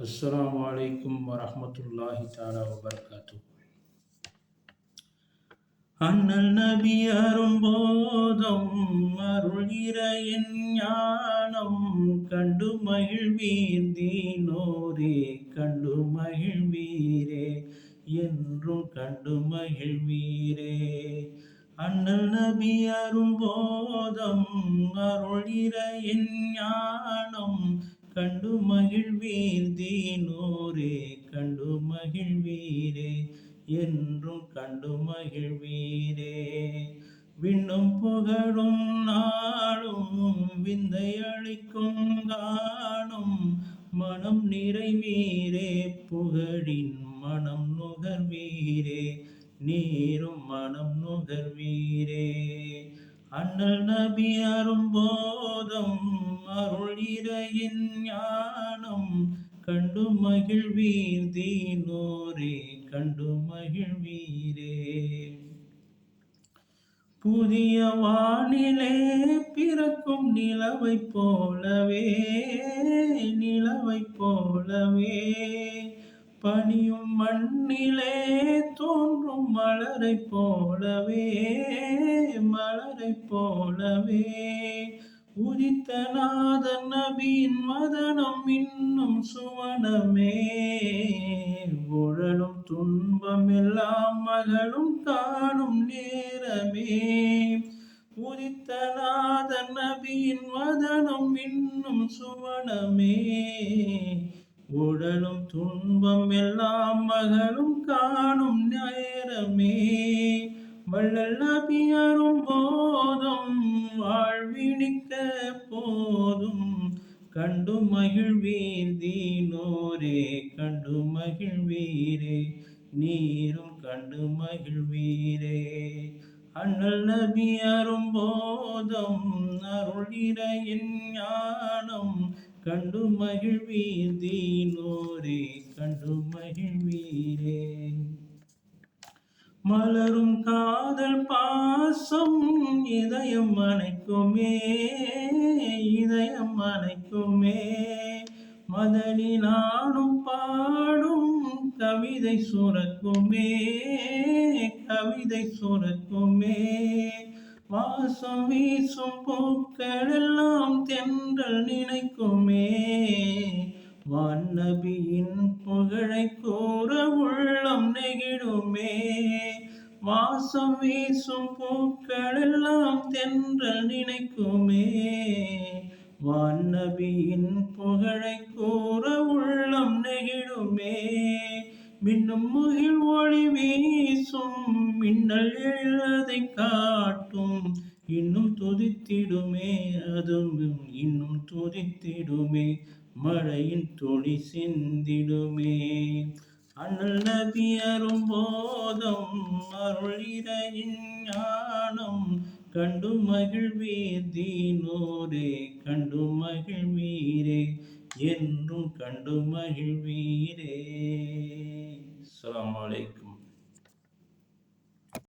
அஸ்ஸலாமு அலைக்கும் வரஹ்மத்துல்லாஹி தஆலா வபரகாத்துஹு. அண்ணல் நபி அரும்போதம் அருள் இறையின் ஞானம் கண்டு மகிழ்வீர் தீனோரே, கண்டு மகிழ்வீரே, என்றும் கண்டு மகிழ்வீரே. அண்ணல் நபி அரும்போதம் அருள் இறையின் ஞானம் கண்டு மகிழ்வீர் தீனோரே, கண்டு மகிழ்வீரே, என்றும் கண்டு மகிழ்வீரே. விண்ணும் புகழும் நாளும் விந்தை அளிக்கும் காணும் மனம் நிறைவீரே, புகழின் மனம் நுகர்வீரே, நீரும் மனம் நுகர்வீரே. அண்ணல் நபி அரும்போதம் அருள் இறையின் ஞானம் கண்டு மகிழ்வீர் தீனோரே, கண்டு மகிழ்வீரே. புதிய வானிலே பிறக்கும் நிலவைப் போலவே, நிலவைப் போலவே, பனியும் மண்ணிலே தோன்றும் மலரைப் போலவே, மலரைப் போலவே, உதித்த நாதன் நபியின் வதனம் இன்னும் சுவனமே, உழலும் துன்பம் எல்லாம் மகளும் காணும் நேரமே. உதித்த நாதன் நபியின் வதனம் இன்னும் சுவனமே, உடலும் துன்பம் எல்லாம் மகளும் காணும் நேரமே. வள்ளல் நபி அரும்போதம் வாழ்வினிக்க போதும் கண்டு மகிழ்வீர் தீனோரே, கண்டு மகிழ்வீரே, நீரும் கண்டு மகிழ்வீரே. அண்ணல் நபி அரும்போதம் அருள் இறையின் ஞானம் கண்டு மகிழ்வீர் தீனோரே, கண்டு மகிழ்வீரே. மலரும் காதல் பாசம் இதயம் அணைக்குமே, இதயம் அணைக்குமே, மதனி நானும் பாடும் கவிதை சுரக்குமே, கவிதை சுரக்குமே. வாசம் வீசும் பூக்கள் எல்லாம் தென்றல் நினைக்குமே, வான்நபியின் புகழை கூற உள்ளம் நெகிழுமே. வாசம் வீசும் பூக்கள் எல்லாம் தென்றல் நினைக்குமே, வான்நபியின் புகழை கூற உள்ளம் நெகிழுமே. மின்னும் முகில் ஒளி வீசும் மின்னல் எழுதை காட்டும், இன்னும் துதித்திடுமே, அதுவும் இன்னும் துதித்திடுமே, மழையின் துளி சிந்திடுமே. அண்ணல் நபி அரும்போதம் அருள் இறையின் ஞானம் கண்டு மகிழ்வீர் தீனோரே, கண்டு மகிழ்வீரே, என்றும் கண்டு மகிழ்வீரே. அஸ்ஸலாமு அலைக்கும்.